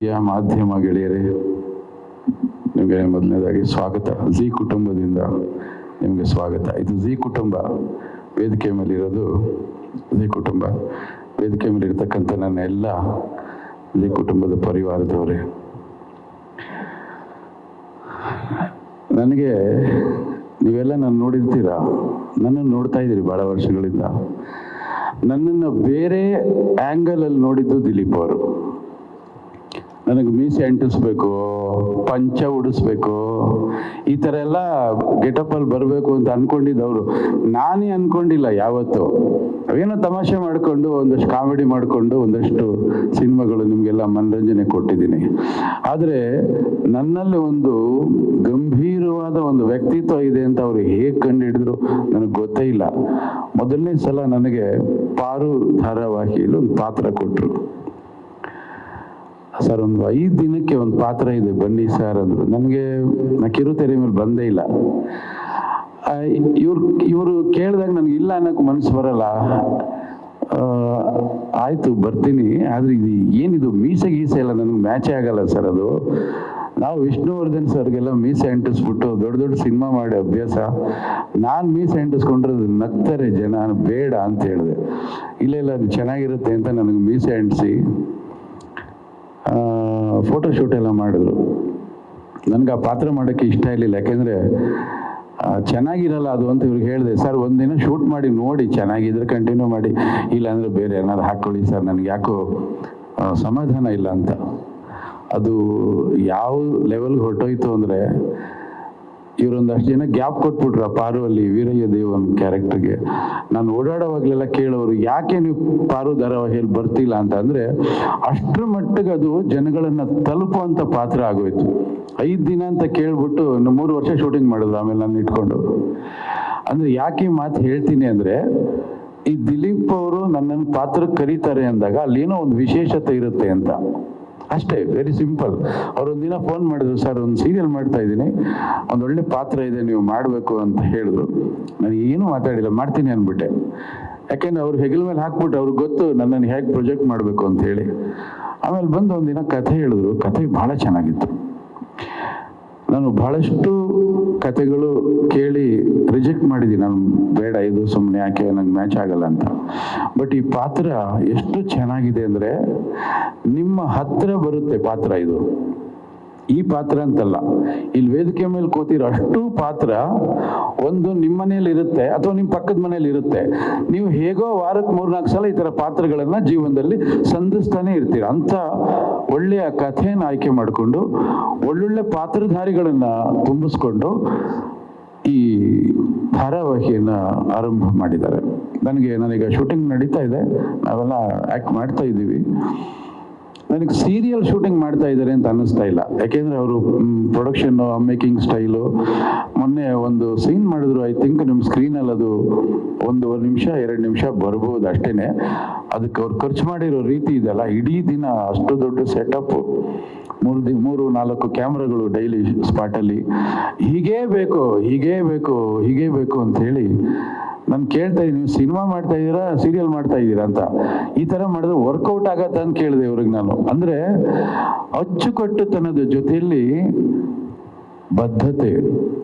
ಮಾಧ್ಯಮ ಗೆಳೆಯರೇ, ನಿಮಗೆ ಮೊದಲನೇದಾಗಿ ಸ್ವಾಗತ. ಜಿ ಕುಟುಂಬದಿಂದ ನಿಮಗೆ ಸ್ವಾಗತ. ಇದು ಜಿ ಕುಟುಂಬ. ವೇದಿಕೆ ಮೇಲಿರೋದು ಜಿ ಕುಟುಂಬ. ವೇದಿಕೆ ಮೇಲೆ ಇರ್ತಕ್ಕಂಥ ನನ್ನ ಎಲ್ಲ ಜಿ ಕುಟುಂಬದ ಪರಿವಾರದವರೇ, ನನಗೆ ನೀವೆಲ್ಲ ನಾನು ನೋಡಿರ್ತೀರಾ, ನನ್ನನ್ನು ನೋಡ್ತಾ ಇದ್ದೀರಿ ಭಾಳ ವರ್ಷಗಳಿಂದ. ನನ್ನನ್ನು ಬೇರೆ ಆ್ಯಂಗಲಲ್ಲಿ ನೋಡಿದ್ದು ದಿಲೀಪ್ ಅವರು. ನನಗೆ ಮೀಸೆ ಅಂಟಿಸ್ಬೇಕು, ಪಂಚ ಉಡಿಸ್ಬೇಕು, ಈ ಥರ ಎಲ್ಲ ಗೆಟಪ್ಪಲ್ಲಿ ಬರಬೇಕು ಅಂತ ಅಂದ್ಕೊಂಡಿದ್ದವರು. ನಾನೇ ಅಂದ್ಕೊಂಡಿಲ್ಲ ಯಾವತ್ತು. ಅವೇನೋ ತಮಾಷೆ ಮಾಡಿಕೊಂಡು ಒಂದಷ್ಟು ಕಾಮಿಡಿ ಮಾಡಿಕೊಂಡು ಒಂದಷ್ಟು ಸಿನಿಮಾಗಳು ನಿಮಗೆಲ್ಲ ಮನರಂಜನೆ ಕೊಟ್ಟಿದ್ದೀನಿ. ಆದರೆ ನನ್ನಲ್ಲಿ ಒಂದು ಗಂಭೀರವಾದ ಒಂದು ವ್ಯಕ್ತಿತ್ವ ಇದೆ ಅಂತ ಅವರು ಹೇಗೆ ಕಂಡುಹಿಡಿದ್ರು ನನಗೆ ಗೊತ್ತೇ ಇಲ್ಲ. ಮೊದಲನೇ ಸಲ ನನಗೆ ಪಾರು ಧಾರಾವಾಹಿಯಲ್ಲಿ ಒಂದು ಪಾತ್ರ ಕೊಟ್ಟರು. ಸರ್, ಒಂದು 5 ದಿನಕ್ಕೆ ಒಂದು ಪಾತ್ರ ಇದೆ, ಬನ್ನಿ ಸರ್ ಅಂದರು. ನನಗೆ ನಾ ಕಿರುತೆರೆ ಮೇಲೆ ಬಂದೇ ಇಲ್ಲ. ಇವರು ಕೇಳಿದಾಗ ನನಗೆ ಇಲ್ಲ ಅನ್ನೋಕೆ ಮನಸ್ಸು ಬರಲ್ಲ. ಆಯಿತು ಬರ್ತೀನಿ, ಆದರೆ ಇದು ಏನಿದು ಮೀಸೆ ಗೀಸೆ ಎಲ್ಲ ನನಗೆ ಮ್ಯಾಚೇ ಆಗಲ್ಲ ಸರ್. ಅದು ನಾವು ವಿಷ್ಣುವರ್ಧನ್ ಸರ್ಗೆಲ್ಲ ಮೀಸೆ ಅಂಟಿಸ್ಬಿಟ್ಟು ದೊಡ್ಡ ದೊಡ್ಡ ಸಿನಿಮಾ ಮಾಡಿ ಅಭ್ಯಾಸ. ನಾನು ಮೀಸೆ ಅಂಟಿಸ್ಕೊಂಡ್ರೆ ನಗ್ತಾರೆ ಜನ, ಬೇಡ ಅಂತ ಹೇಳಿದೆ. ಇಲ್ಲ ಅದು ಚೆನ್ನಾಗಿರುತ್ತೆ ಅಂತ ನನಗೆ ಮೀಸೆ ಅಂಟಿಸಿ ಫೋಟೋಶೂಟ್ ಎಲ್ಲ ಮಾಡಿದ್ರು. ನನಗೆ ಆ ಪಾತ್ರ ಮಾಡೋಕ್ಕೆ ಇಷ್ಟ ಇರಲಿಲ್ಲ, ಯಾಕೆಂದರೆ ಚೆನ್ನಾಗಿರಲ್ಲ ಅದು ಅಂತ ಇವ್ರಿಗೆ ಹೇಳಿದೆ. ಸರ್, ಒಂದಿನ ಶೂಟ್ ಮಾಡಿ ನೋಡಿ, ಚೆನ್ನಾಗಿದ್ರೆ ಕಂಟಿನ್ಯೂ ಮಾಡಿ, ಇಲ್ಲಾಂದರೆ ಬೇರೆ ಏನಾದ್ರು ಹಾಕ್ಕೊಳ್ಳಿ ಸರ್, ನನಗೆ ಯಾಕೋ ಸಮಾಧಾನ ಇಲ್ಲ ಅಂತ. ಅದು ಯಾವ ಲೆವೆಲ್ಗೆ ಹೊರಟೋಯ್ತು ಅಂದರೆ, ಇವರೊಂದಷ್ಟು ಜನ ಗ್ಯಾಪ್ ಕೊಟ್ಬಿಟ್ರು ಆ ಪಾರು ಅಲ್ಲಿ ವೀರಯ್ಯ ದೇವನ್ ಕ್ಯಾರೆಕ್ಟರ್ಗೆ. ನಾನು ಓಡಾಡೋವಾಗಲೆಲ್ಲ ಕೇಳೋರು, ಯಾಕೆ ನೀವು ಪಾರು ಧಾರಾವಾಹಿಯಲ್ಲಿ ಬರ್ತಿಲ್ಲ ಅಂತ. ಅಂದರೆ ಅಷ್ಟರ ಮಟ್ಟಿಗೆ ಅದು ಜನಗಳನ್ನು ತಲುಪುವಂಥ ಪಾತ್ರ ಆಗೋಯ್ತು. 5 ದಿನ ಅಂತ ಕೇಳ್ಬಿಟ್ಟು 3 ವರ್ಷ ಶೂಟಿಂಗ್ ಮಾಡಿದ್ರು ಆಮೇಲೆ ನಾನು ಇಟ್ಕೊಂಡು. ಅಂದರೆ ಯಾಕೆ ಮಾತು ಹೇಳ್ತೀನಿ ಅಂದರೆ, ಈ ದಿಲೀಪ್ ಅವರು ನನ್ನನ್ನು ಪಾತ್ರಕ್ಕೆ ಕರೀತಾರೆ ಅಂದಾಗ ಅಲ್ಲೇನೋ ಒಂದು ವಿಶೇಷತೆ ಇರುತ್ತೆ ಅಂತ ಅಷ್ಟೇ. Very simple. ಅವರೊಂದಿನ ಫೋನ್ ಮಾಡಿದ್ರು, ಸರ್ ಒಂದು ಸೀರಿಯಲ್ ಮಾಡ್ತಾ ಇದ್ದೀನಿ, ಒಂದೊಳ್ಳೆ ಪಾತ್ರ ಇದೆ, ನೀವು ಮಾಡಬೇಕು ಅಂತ ಹೇಳಿದ್ರು. ನಾನು ಏನೂ ಮಾತಾಡಿಲ್ಲ, ಮಾಡ್ತೀನಿ ಅಂದ್ಬಿಟ್ಟೆ. ಯಾಕೆಂದ್ರೆ ಅವ್ರು ಹೆಗಲ ಮೇಲೆ ಹಾಕ್ಬಿಟ್ಟು ಅವ್ರಿಗೆ ಗೊತ್ತು ನನ್ನನ್ನು ಹೇಗೆ ಪ್ರೊಜೆಕ್ಟ್ ಮಾಡಬೇಕು ಅಂತ ಹೇಳಿ. ಆಮೇಲೆ ಬಂದು ಒಂದಿನ ಕಥೆ ಹೇಳಿದ್ರು. ಕಥೆ ಭಾಳ ಚೆನ್ನಾಗಿತ್ತು. ನಾನು ಭಾಳಷ್ಟು ಕಥೆಗಳು ಕೇಳಿ ರಿಜೆಕ್ಟ್ ಮಾಡಿದ್ದೀನಿ. ನಾನು ಬೇಡ, ಇದು ಸುಮ್ಮನೆ ಯಾಕೆ, ನಂಗೆ ಮ್ಯಾಚ್ ಆಗಲ್ಲ ಅಂತ. ಬಟ್ ಈ ಪಾತ್ರ ಎಷ್ಟು ಚೆನ್ನಾಗಿದೆ ಅಂದರೆ, ನಿಮ್ಮ ಹತ್ತಿರ ಬರುತ್ತೆ ಪಾತ್ರ. ಇದು ಈ ಪಾತ್ರ ಅಂತಲ್ಲ, ಇಲ್ಲಿ ವೇದಿಕೆ ಮೇಲೆ ಕೂತಿರೋ ಅಷ್ಟು ಪಾತ್ರ ಒಂದು ನಿಮ್ಮ ಮನೇಲಿ ಇರುತ್ತೆ ಅಥವಾ ನಿಮ್ಮ ಪಕ್ಕದ ಮನೇಲಿ ಇರುತ್ತೆ. ನೀವು ಹೇಗೋ ವಾರಕ್ಕೆ 3-4 ಸಲ ಈ ಥರ ಪಾತ್ರಗಳನ್ನ ಜೀವನದಲ್ಲಿ ಸಂಧಿಸ್ತಾನೆ ಇರ್ತೀರ. ಅಂತ ಒಳ್ಳೆಯ ಕಥೆಯನ್ನು ಆಯ್ಕೆ ಮಾಡಿಕೊಂಡು ಒಳ್ಳೊಳ್ಳೆ ಪಾತ್ರಧಾರಿಗಳನ್ನ ತುಂಬಿಸ್ಕೊಂಡು ಈ ಧಾರಾವಾಹಿಯನ್ನ ಆರಂಭ ಮಾಡಿದ್ದಾರೆ. ನನಗೆ ಶೂಟಿಂಗ್ ನಡೀತಾ ಇದೆ, ನಾವೆಲ್ಲ ಆ್ಯಕ್ಟ್ ಮಾಡ್ತಾ ಇದ್ದೀವಿ. ನನಗೆ ಸೀರಿಯಲ್ ಶೂಟಿಂಗ್ ಮಾಡ್ತಾ ಇದ್ದಾರೆ ಅಂತ ಅನ್ನಿಸ್ತಾ ಇಲ್ಲ. ಯಾಕೆಂದರೆ ಅವರು ಪ್ರೊಡಕ್ಷನ್ನು, ಮೇಕಿಂಗ್ ಸ್ಟೈಲು, ಮೊನ್ನೆ ಒಂದು ಸೀನ್ ಮಾಡಿದ್ರು. ಐ ಥಿಂಕ್ ನಿಮ್ಮ ಸ್ಕ್ರೀನಲ್ಲಿ ಅದು 1 ನಿಮಿಷ 2 ನಿಮಿಷ ಬರ್ಬೋದು ಅಷ್ಟೇ. ಅದಕ್ಕೆ ಅವ್ರು ಖರ್ಚು ಮಾಡಿರೋ ರೀತಿ ಇದೆಲ್ಲ, ಇಡೀ ದಿನ ಅಷ್ಟು ದೊಡ್ಡ ಸೆಟಪ್, 3-4 ಕ್ಯಾಮ್ರಾಗಳು ಡೈಲಿ ಸ್ಪಾಟಲ್ಲಿ. ಹೀಗೇ ಬೇಕು ಅಂತ ಹೇಳಿ ನಾನು ಕೇಳ್ತಾ ಇದ್ದೀನಿ, ನೀವು ಸಿನಿಮಾ ಮಾಡ್ತಾ ಇದ್ದೀರಾ, ಸೀರಿಯಲ್ ಮಾಡ್ತಾ ಇದ್ದೀರಾ ಅಂತ. ಈ ಥರ ಮಾಡಿದ್ರೆ ವರ್ಕೌಟ್ ಆಗತ್ತ ಅಂತ ಕೇಳಿದೆ ಇವ್ರಿಗೆ ನಾನು. ಅಂದರೆ ಅಚ್ಚುಕಟ್ಟುತನದ ಜೊತೆಯಲ್ಲಿ ಬದ್ಧತೆ.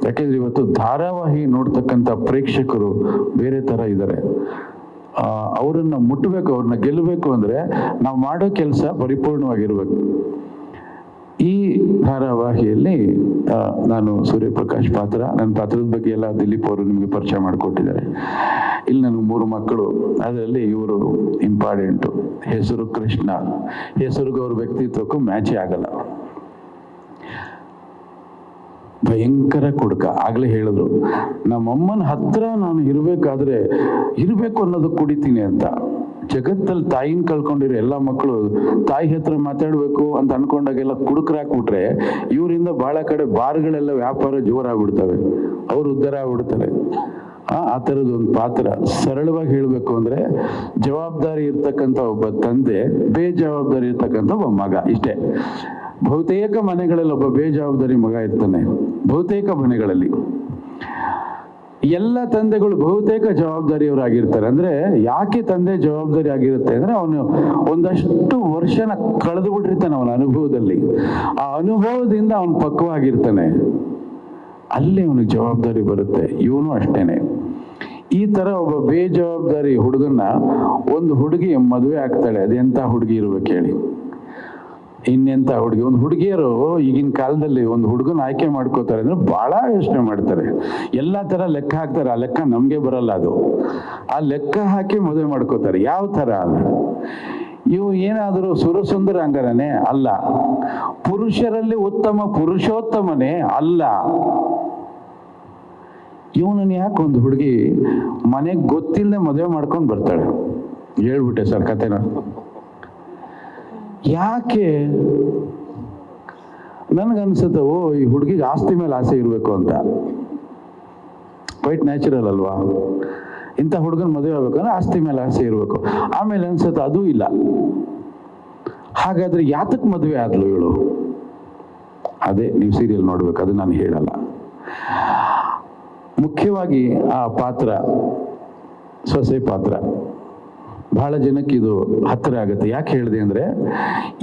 ಯಾಕೆಂದ್ರೆ ಇವತ್ತು ಧಾರಾವಾಹಿ ನೋಡ್ತಕ್ಕಂಥ ಪ್ರೇಕ್ಷಕರು ಬೇರೆ ಥರ ಇದ್ದಾರೆ. ಅವರನ್ನು ಮುಟ್ಟಬೇಕು, ಅವ್ರನ್ನ ಗೆಲ್ಲಬೇಕು ಅಂದರೆ ನಾವು ಮಾಡೋ ಕೆಲಸ ಪರಿಪೂರ್ಣವಾಗಿರ್ಬೇಕು. ಈ ಧಾರಾವಾಹಿಯಲ್ಲಿ ನಾನು ಸೂರ್ಯಪ್ರಕಾಶ್ ಪಾತ್ರ. ನನ್ನ ಪಾತ್ರದ ಬಗ್ಗೆ ಎಲ್ಲ ದಿಲೀಪ್ ಅವರು ನಿಮಗೆ ಪರಿಚಯ ಮಾಡಿಕೊಟ್ಟಿದ್ದಾರೆ. ಇಲ್ಲಿ ನನಗೆ 3 ಮಕ್ಕಳು, ಅದರಲ್ಲಿ ಇವರು ಇಂಪಾರ್ಟೆಂಟು. ಹೆಸರು ಕೃಷ್ಣ. ಹೆಸರಿಗೂ ಅವ್ರ ವ್ಯಕ್ತಿತ್ವಕ್ಕೂ ಮ್ಯಾಚೇ ಆಗಲ್ಲ. ಭಯಂಕರ ಕುಡುಕ. ಆಗ್ಲೇ ಹೇಳಿದ್ರು, ನಮ್ಮಮ್ಮನ ಹತ್ರ ನಾನು ಇರಬೇಕು ಅನ್ನೋದು ಕುಡಿತೀನಿ ಅಂತ. ಜಗತ್ತಲ್ಲಿ ತಾಯಿನ ಕಳ್ಕೊಂಡಿರೋ ಎಲ್ಲ ಮಕ್ಕಳು ತಾಯಿ ಹತ್ರ ಮಾತಾಡ್ಬೇಕು ಅಂತ ಅನ್ಕೊಂಡಾಗೆಲ್ಲ ಕುಡುಕರಾಕ್ಬಿಟ್ರೆ ಇವರಿಂದ ಬಹಳ ಕಡೆ ಬಾರ್ಗಳೆಲ್ಲ ವ್ಯಾಪಾರ ಜೋರಾಗ್ಬಿಡ್ತವೆ, ಅವ್ರು ಉದ್ಧಾರ ಆಗ್ಬಿಡ್ತಾರೆ. ಆ ಥರದ್ದು ಒಂದು ಪಾತ್ರ. ಸರಳವಾಗಿ ಹೇಳಬೇಕು ಅಂದರೆ, ಜವಾಬ್ದಾರಿ ಇರ್ತಕ್ಕಂಥ ಒಬ್ಬ ತಂದೆ, ಬೇಜವಾಬ್ದಾರಿ ಇರ್ತಕ್ಕಂಥ ಒಬ್ಬ ಮಗ, ಇಷ್ಟೇ. ಬಹುತೇಕ ಮನೆಗಳಲ್ಲಿ ಒಬ್ಬ ಬೇಜವಾಬ್ದಾರಿ ಮಗ ಇರ್ತಾನೆ, ಬಹುತೇಕ ಮನೆಗಳಲ್ಲಿ. ಎಲ್ಲ ತಂದೆಗಳು ಬಹುತೇಕ ಜವಾಬ್ದಾರಿಯವರಾಗಿರ್ತಾರೆ. ಅಂದ್ರೆ ಯಾಕೆ ತಂದೆ ಜವಾಬ್ದಾರಿ ಆಗಿರುತ್ತೆ ಅಂದ್ರೆ ಅವನು ಒಂದಷ್ಟು ವರ್ಷನ ಕಳೆದು ಬಿಟ್ಟಿರ್ತಾನೆ ಅವನ ಅನುಭವದಲ್ಲಿ. ಆ ಅನುಭವದಿಂದ ಅವನು ಪಕ್ವವಾಗಿರ್ತಾನೆ, ಅಲ್ಲಿ ಅವನಿಗೆ ಜವಾಬ್ದಾರಿ ಬರುತ್ತೆ. ಇವನು ಅಷ್ಟೇನೆ. ಈ ತರ ಒಬ್ಬ ಬೇಜವಾಬ್ದಾರಿ ಹುಡುಗನ್ನ ಒಂದು ಹುಡುಗಿ ಮದುವೆ ಆಗ್ತಾಳೆ. ಅದೆಂತ ಹುಡುಗಿ ಇರ್ಬೇಕು ಹೇಳಿ, ಇನ್ನೆಂತ ಹುಡುಗಿ. ಒಂದು ಹುಡುಗಿಯರು ಈಗಿನ ಕಾಲದಲ್ಲಿ ಒಂದು ಹುಡುಗನ ಆಯ್ಕೆ ಮಾಡ್ಕೋತಾರೆ ಅಂದ್ರೆ ಬಹಳ ಯೋಚನೆ ಮಾಡ್ತಾರೆ, ಎಲ್ಲಾ ತರ ಲೆಕ್ಕ ಹಾಕ್ತಾರೆ. ಆ ಲೆಕ್ಕ ನಮ್ಗೆ ಬರಲ್ಲ. ಅದು ಆ ಲೆಕ್ಕ ಹಾಕಿ ಮದುವೆ ಮಾಡ್ಕೋತಾರೆ. ಯಾವ ತರ ಅಂದ್ರೆ, ಇವು ಏನಾದರೂ ಸುರಸುಂದರ ಅಂಗರನೇ ಅಲ್ಲ, ಪುರುಷರಲ್ಲಿ ಉತ್ತಮ ಪುರುಷೋತ್ತಮನೇ ಅಲ್ಲ. ಇವನನ್ನ ಯಾಕೆ ಒಂದು ಹುಡುಗಿ ಮನೆಗೆ ಗೊತ್ತಿಲ್ಲದೆ ಮದುವೆ ಮಾಡ್ಕೊಂಡು ಬರ್ತಾಳೆ? ಹೇಳ್ಬಿಟ್ಟೆ ಸರ್ ಕತೆನ. ಯಾಕೆ ನನ್ಗನ್ಸುತ್ತೆ, ಓ ಈ ಹುಡುಗಿಗೆ ಆಸ್ತಿ ಮೇಲೆ ಆಸೆ ಇರಬೇಕು ಅಂತ. ಕ್ವೈಟ್ ನ್ಯಾಚುರಲ್ ಅಲ್ವಾ? ಇಂಥ ಹುಡುಗನ ಮದುವೆ ಆಗ್ಬೇಕಂದ್ರೆ ಆಸ್ತಿ ಮೇಲೆ ಆಸೆ ಇರಬೇಕು. ಆಮೇಲೆ ಅನ್ಸುತ್ತೆ ಅದೂ ಇಲ್ಲ. ಹಾಗಾದ್ರೆ ಯಾತಕ್ ಮದುವೆ ಆದ್ಲು ಇವಳು? ಅದೇ ನೀವು ಸೀರಿಯಲ್ ನೋಡ್ಬೇಕು, ಅದು ನಾನು ಹೇಳಲ್ಲ. ಮುಖ್ಯವಾಗಿ ಆ ಪಾತ್ರ, ಸೊಸೆ ಪಾತ್ರ, ಬಹಳ ಜನಕ್ಕೆ ಇದು ಹತ್ತಿರ ಆಗುತ್ತೆ. ಯಾಕೆ ಹೇಳಿದೆ ಅಂದ್ರೆ,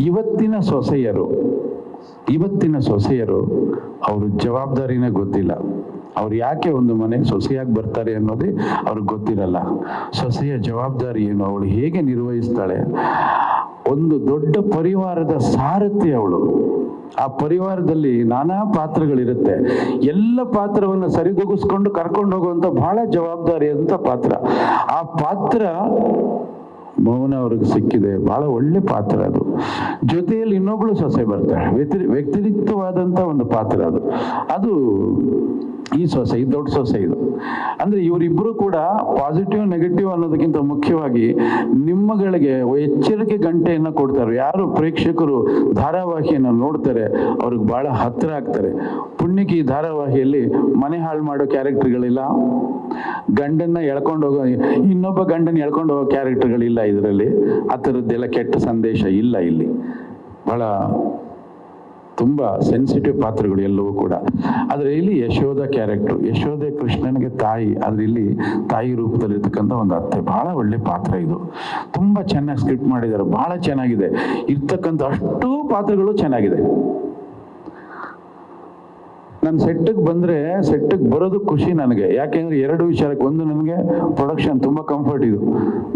ಇವತ್ತಿನ ಸೊಸೆಯರು ಅವ್ರ ಜವಾಬ್ದಾರಿನೇ ಗೊತ್ತಿಲ್ಲ. ಅವ್ರು ಯಾಕೆ ಒಂದು ಮನೆಗೆ ಸೊಸೆಯಾಗಿ ಬರ್ತಾರೆ ಅನ್ನೋದೇ ಅವ್ರಿಗೆ ಗೊತ್ತಿರಲ್ಲ. ಸೊಸೆಯ ಜವಾಬ್ದಾರಿ ಏನು, ಅವಳು ಹೇಗೆ ನಿರ್ವಹಿಸ್ತಾಳೆ. ಒಂದು ದೊಡ್ಡ ಪರಿವಾರದ ಸಾರಥಿ ಅವಳು. ಆ ಪರಿವಾರದಲ್ಲಿ ನಾನಾ ಪಾತ್ರಗಳಿರುತ್ತೆ. ಎಲ್ಲ ಪಾತ್ರವನ್ನು ಸರಿದೂಗಿಸ್ಕೊಂಡು ಕರ್ಕೊಂಡು ಹೋಗುವಂತ ಬಹಳ ಜವಾಬ್ದಾರಿ ಅಂತ ಪಾತ್ರ. ಆ ಪಾತ್ರ ಮೌನ ಅವ್ರಿಗೆ ಸಿಕ್ಕಿದೆ. ಬಹಳ ಒಳ್ಳೆ ಪಾತ್ರ ಅದು. ಜೊತೆಯಲ್ಲಿ ಇನ್ನೊಬ್ಳು ಸೊಸೆ ಬರ್ತಾಳೆ, ವ್ಯತಿರಿಕ್ತವಾದಂತ ಒಂದು ಪಾತ್ರ ಅದು. ಅದು ಈ ಸೊಸೆ, ಈ ದೊಡ್ಡ ಸೊಸೆ ಇದು. ಅಂದ್ರೆ ಇವರಿಬ್ರು ಕೂಡ ಪಾಸಿಟಿವ್ ನೆಗೆಟಿವ್ ಅನ್ನೋದಕ್ಕಿಂತ ಮುಖ್ಯವಾಗಿ ನಿಮ್ಮಗಳಿಗೆ ಎಚ್ಚರಿಕೆ ಗಂಟೆಯನ್ನ ಕೊಡ್ತಾರೆ. ಯಾರು ಪ್ರೇಕ್ಷಕರು ಧಾರಾವಾಹಿಯನ್ನು ನೋಡ್ತಾರೆ ಅವ್ರಿಗೆ ಬಹಳ ಹತ್ರ ಆಗ್ತಾರೆ. ಪುಣ್ಯಕ್ಕೆ ಈ ಧಾರಾವಾಹಿಯಲ್ಲಿ ಮನೆ ಹಾಳು ಮಾಡೋ ಕ್ಯಾರೆಕ್ಟರ್ಗಳಿಲ್ಲ, ಗಂಡನ್ನ ಎಳ್ಕೊಂಡು ಹೋಗೋ, ಇನ್ನೊಬ್ಬ ಗಂಡನ ಎಳ್ಕೊಂಡು ಹೋಗೋ ಕ್ಯಾರೆಕ್ಟರ್ಗಳಿಲ್ಲ ಇದರಲ್ಲಿ. ಆ ಥರದ್ದೆಲ್ಲ ಕೆಟ್ಟ ಸಂದೇಶ ಇಲ್ಲ ಇಲ್ಲಿ. ಬಹಳ ತುಂಬಾ ಸೆನ್ಸಿಟಿವ್ ಪಾತ್ರಗಳು ಎಲ್ಲವೂ ಕೂಡ. ಆದ್ರೆ ಇಲ್ಲಿ ಯಶೋಧ ಕ್ಯಾರೆಕ್ಟರ್, ಯಶೋಧೆ ಕೃಷ್ಣನಿಗೆ ತಾಯಿ, ಆದ್ರೆ ಇಲ್ಲಿ ತಾಯಿ ರೂಪದಲ್ಲಿ ಇರ್ತಕ್ಕಂಥ ಒಂದು ಅತ್ತೆ. ಬಹಳ ಒಳ್ಳೆ ಪಾತ್ರ ಇದು. ತುಂಬಾ ಚೆನ್ನಾಗಿ ಸ್ಕ್ರಿಪ್ಟ್ ಮಾಡಿದ್ದಾರೆ, ಬಹಳ ಚೆನ್ನಾಗಿದೆ. ಇರ್ತಕ್ಕಂಥ ಅಷ್ಟೂ ಪಾತ್ರಗಳು ಚೆನ್ನಾಗಿದೆ. ನಾನು ಸೆಟ್ಟಿಗೆ ಬರೋದು ಖುಷಿ ನನಗೆ. ಯಾಕೆಂದ್ರೆ ಎರಡು ವಿಚಾರಕ್ಕೆ. ಒಂದು, ನನಗೆ ಪ್ರೊಡಕ್ಷನ್ ತುಂಬಾ ಕಂಫರ್ಟ್ ಇದು.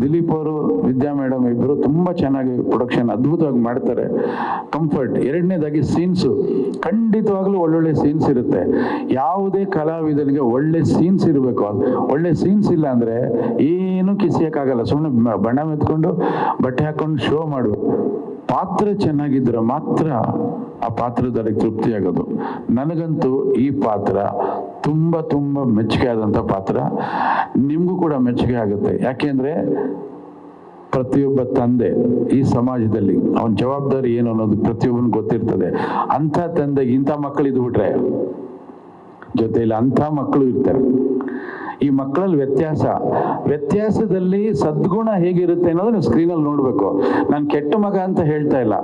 ದಿಲೀಪ್ ಅವರು, ವಿದ್ಯಾ ಮೇಡಮ್ ಇಬ್ಬರು ತುಂಬಾ ಚೆನ್ನಾಗಿ ಪ್ರೊಡಕ್ಷನ್ ಅದ್ಭುತವಾಗಿ ಮಾಡ್ತಾರೆ, ಕಂಫರ್ಟ್. ಎರಡನೇದಾಗಿ ಸೀನ್ಸು, ಖಂಡಿತವಾಗ್ಲೂ ಒಳ್ಳೊಳ್ಳೆ ಸೀನ್ಸ್ ಇರುತ್ತೆ. ಯಾವುದೇ ಕಲಾವಿದನಿಗೆ ಒಳ್ಳೆ ಸೀನ್ಸ್ ಇರಬೇಕು. ಒಳ್ಳೆ ಸೀನ್ಸ್ ಇಲ್ಲ ಅಂದ್ರೆ ಏನು ಕಿಸಿಯಕ್ಕಾಗಲ್ಲ. ಸುಮ್ಮನೆ ಬಣ್ಣ ಮೆತ್ಕೊಂಡು ಬಟ್ಟೆ ಹಾಕೊಂಡು ಶೋ ಮಾಡ್ಬೇಕು. ಪಾತ್ರ ಚೆನ್ನಾಗಿದ್ರೆ ಮಾತ್ರ ಆ ಪಾತ್ರದಲ್ಲಿ ತೃಪ್ತಿ ಆಗೋದು. ನನಗಂತೂ ಈ ಪಾತ್ರ ತುಂಬಾ ತುಂಬಾ ಮೆಚ್ಚುಗೆ ಆದಂತ ಪಾತ್ರ. ನಿಮ್ಗೂ ಕೂಡ ಮೆಚ್ಚುಗೆ ಆಗುತ್ತೆ. ಯಾಕೆಂದ್ರೆ ಪ್ರತಿಯೊಬ್ಬ ತಂದೆ ಈ ಸಮಾಜದಲ್ಲಿ ಅವನ ಜವಾಬ್ದಾರಿ ಏನು ಅನ್ನೋದು ಪ್ರತಿಯೊಬ್ಬನಿಗೆ ಗೊತ್ತಿರ್ತದೆ. ಅಂಥ ತಂದೆಗೆ ಇಂಥ ಮಕ್ಕಳು ಇದ್ಬಿಟ್ರೆ ಜೊತೆಯಲ್ಲಿ ಅಂಥ ಮಕ್ಕಳು ಇರ್ತಾರೆ. ಈ ಮಕ್ಕಳಲ್ಲಿ ವ್ಯತ್ಯಾಸದಲ್ಲಿ ಸದ್ಗುಣ ಹೇಗಿರುತ್ತೆ ಅನ್ನೋದು ನೀವು ಸ್ಕ್ರೀನಲ್ಲಿ ನೋಡ್ಬೇಕು. ನಾನು ಕೆಟ್ಟ ಮಗ ಅಂತ ಹೇಳ್ತಾ ಇಲ್ಲ,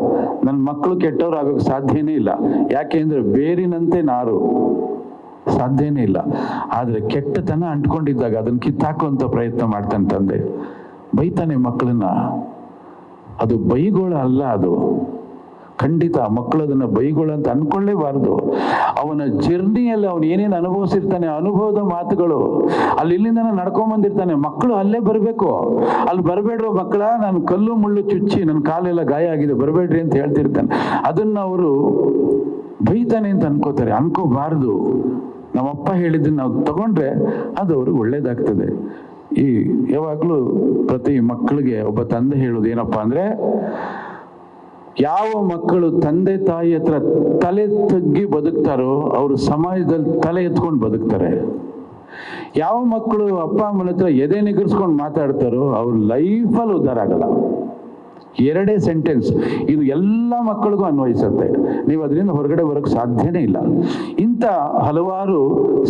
ನನ್ನ ಮಕ್ಕಳು ಕೆಟ್ಟವ್ರು ಆಗೋಕೆ ಸಾಧ್ಯನೇ ಇಲ್ಲ. ಯಾಕೆಂದ್ರೆ ಬೇರಿನಂತೆ ನಾರು ಸಾಧ್ಯನೇ ಇಲ್ಲ. ಆದ್ರೆ ಕೆಟ್ಟತನ ಅಂಟ್ಕೊಂಡಿದ್ದಾಗ ಅದನ್ನ ಕಿತ್ತಾಕುವಂತ ಪ್ರಯತ್ನ ಮಾಡ್ತಾನೆ ತಂದೆ. ಬೈತಾನೆ ಮಕ್ಕಳನ್ನ. ಅದು ಬೈಗೋಳ ಅಲ್ಲ, ಅದು ಖಂಡಿತ ಮಕ್ಕಳು ಅದನ್ನ ಬೈಗೋಳ ಅಂತ ಅನ್ಕೊಳ್ಳೇಬಾರ್ದು. ಅವನ ಜರ್ನಿಯಲ್ಲಿ ಅವನು ಏನೇನು ಅನುಭವಿಸಿರ್ತಾನೆ, ಅನುಭವದ ಮಾತುಗಳು. ಅಲ್ಲಿ ಇಲ್ಲಿಂದ ನಡ್ಕೊಂಡ್ ಬಂದಿರ್ತಾನೆ. ಮಕ್ಕಳು ಅಲ್ಲೇ ಬರ್ಬೇಕು. ಅಲ್ಲಿ ಬರಬೇಡ್ರೋ ಮಕ್ಕಳ, ನಾನು ಕಲ್ಲು ಮುಳ್ಳು ಚುಚ್ಚಿ ನನ್ನ ಕಾಲೆಲ್ಲ ಗಾಯ ಆಗಿದೆ, ಬರಬೇಡ್ರಿ ಅಂತ ಹೇಳ್ತಿರ್ತಾನೆ. ಅದನ್ನ ಅವರು ಬೈತಾನೆ ಅಂತ ಅನ್ಕೋಬಾರ್ದು. ನಮ್ಮಪ್ಪ ಹೇಳಿದ್ದನ್ನ ನಾವು ತಗೊಂಡ್ರೆ ಅದು ಅವ್ರಿಗೆ ಒಳ್ಳೇದಾಗ್ತದೆ. ಈ ಯಾವಾಗ್ಲೂ ಪ್ರತಿ ಮಕ್ಕಳಿಗೆ ಒಬ್ಬ ತಂದೆ ಹೇಳೋದು ಏನಪ್ಪಾ ಅಂದ್ರೆ, ಯಾವ ಮಕ್ಕಳು ತಂದೆ ತಾಯಿ ಹತ್ರ ತಲೆ ತಗ್ಗಿ ಬದುಕ್ತಾರೋ ಅವರು ಸಮಾಜದಲ್ಲಿ ತಲೆ ಎತ್ಕೊಂಡು ಬದುಕ್ತಾರೆ. ಯಾವ ಮಕ್ಕಳು ಅಪ್ಪ ಅಮ್ಮನ ಹತ್ರ ಎದೆ ನಿಗರ್ಸ್ಕೊಂಡು ಮಾತಾಡ್ತಾರೋ ಅವ್ರ ಲೈಫಲ್ಲಿ ಉದ್ಧಾರ ಆಗಲ್ಲ. ಎರಡೇ ಸೆಂಟೆನ್ಸ್ ಇದು ಎಲ್ಲ ಮಕ್ಕಳಿಗೂ ಅನ್ವಯಿಸುತ್ತೆ. ನೀವು ಅದರಿಂದ ಹೊರಗಡೆ ಬರೋಕ್ಕೆ ಸಾಧ್ಯನೇ ಇಲ್ಲ. ಇಂಥ ಹಲವಾರು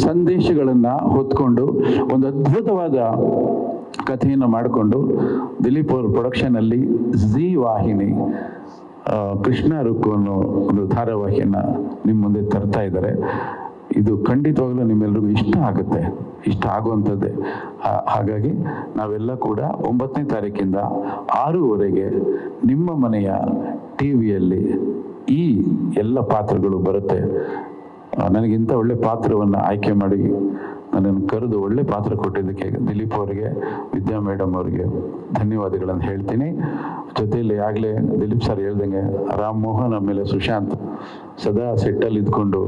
ಸಂದೇಶಗಳನ್ನ ಹೊತ್ಕೊಂಡು ಒಂದು ಅದ್ಭುತವಾದ ಕಥೆಯನ್ನು ಮಾಡಿಕೊಂಡು ದಿಲೀಪ್ ಅವ್ರ ಪ್ರೊಡಕ್ಷನ್ ಅಲ್ಲಿ ಝೀ ವಾಹಿನಿ ಕೃಷ್ಣ ರುಕ್ಕು ಅನ್ನೋ ಒಂದು ಧಾರಾವಾಹಿಯನ್ನ ನಿಮ್ಮ ಮುಂದೆ ತರ್ತಾ ಇದ್ದಾರೆ. ಇದು ಖಂಡಿತವಾಗ್ಲೂ ನಿಮ್ಮೆಲ್ರಿಗೂ ಇಷ್ಟ ಆಗುತ್ತೆ, ಇಷ್ಟ ಆಗುವಂಥದ್ದೇ. ಹಾಗಾಗಿ ನಾವೆಲ್ಲ ಕೂಡ 9ನೇ ತಾರೀಕಿಂದ 6:30ಗೆ ನಿಮ್ಮ ಮನೆಯ ಟಿವಿಯಲ್ಲಿ ಈ ಎಲ್ಲ ಪಾತ್ರಗಳು ಬರುತ್ತೆ. ನನಗಿಂತ ಒಳ್ಳೆ ಪಾತ್ರವನ್ನು ಆಯ್ಕೆ ಮಾಡಿ ನನ್ನನ್ನು ಕರೆದು ಒಳ್ಳೆ ಪಾತ್ರ ಕೊಟ್ಟಿದ್ದಕ್ಕೆ ದಿಲೀಪ್ ಅವರಿಗೆ, ವಿದ್ಯಾ ಮೇಡಮ್ ಅವರಿಗೆ ಧನ್ಯವಾದಗಳನ್ನು ಹೇಳ್ತೀನಿ. ಜೊತೆಯಲ್ಲಿ ಆಗಲೇ ದಿಲೀಪ್ ಸರ್ ಹೇಳ್ದಂಗೆ ರಾಮ್ ಮೋಹನ್ ಆಮೇಲೆ ಸುಶಾಂತ್ ಸದಾ ಸೆಟ್ಟಲ್ಲಿ ಇದ್ಕೊಂಡು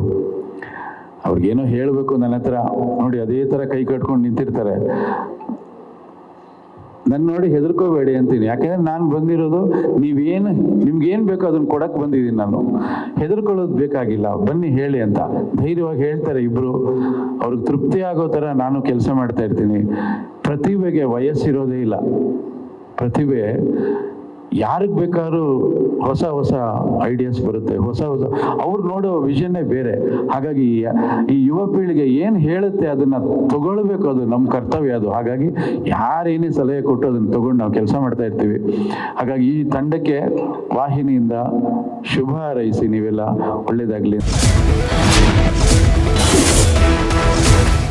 ಅವ್ರಿಗೇನೋ ಹೇಳಬೇಕು ನನ್ನ ಹತ್ರ, ನೋಡಿ ಅದೇ ಥರ ಕೈ ಕಟ್ಕೊಂಡು ನಿಂತಿರ್ತಾರೆ. ನನ್ನ ನೋಡಿ ಹೆದರ್ಕೋಬೇಡಿ ಅಂತೀನಿ, ಯಾಕೆಂದ್ರೆ ನಾನು ಬಂದಿರೋದು ನಿಮ್ಗೇನು ಬೇಕೋ ಅದನ್ನು ಕೊಡಕ್ಕೆ ಬಂದಿದ್ದೀನಿ. ನಾನು ಹೆದರ್ಕೊಳ್ಳೋದು ಬೇಕಾಗಿಲ್ಲ, ಬನ್ನಿ ಹೇಳಿ ಅಂತ ಧೈರ್ಯವಾಗಿ ಹೇಳ್ತಾರೆ ಇಬ್ರು. ಅವ್ರಿಗೆ ತೃಪ್ತಿ ಆಗೋ ಥರ ನಾನು ಕೆಲಸ ಮಾಡ್ತಾ ಇರ್ತೀನಿ. ಪ್ರತಿಭೆಗೆ ವಯಸ್ಸಿರೋದೇ ಇಲ್ಲ. ಪ್ರತಿಭೆ ಯಾರಿಗೆ ಬೇಕಾದ್ರೂ ಹೊಸ ಹೊಸ ಐಡಿಯಾಸ್ ಬರುತ್ತೆ, ಹೊಸ ಅವ್ರು ನೋಡೋ ವಿಷನ್ನೇ ಬೇರೆ. ಹಾಗಾಗಿ ಈ ಯುವ ಪೀಳಿಗೆ ಏನು ಹೇಳುತ್ತೆ ಅದನ್ನ ತಗೊಳ್ಬೇಕು, ಅದು ನಮ್ಮ ಕರ್ತವ್ಯ ಅದು. ಹಾಗಾಗಿ ಯಾರೇನೇ ಸಲಹೆ ಕೊಟ್ಟು ಅದನ್ನ ತಗೊಂಡು ನಾವು ಕೆಲಸ ಮಾಡ್ತಾ ಇರ್ತೀವಿ. ಹಾಗಾಗಿ ಈ ತಂಡಕ್ಕೆ ವಾಹಿನಿಯಿಂದ ಶುಭ ಹಾರೈಸಿ, ನೀವೆಲ್ಲ ಒಳ್ಳೇದಾಗ್ಲಿ.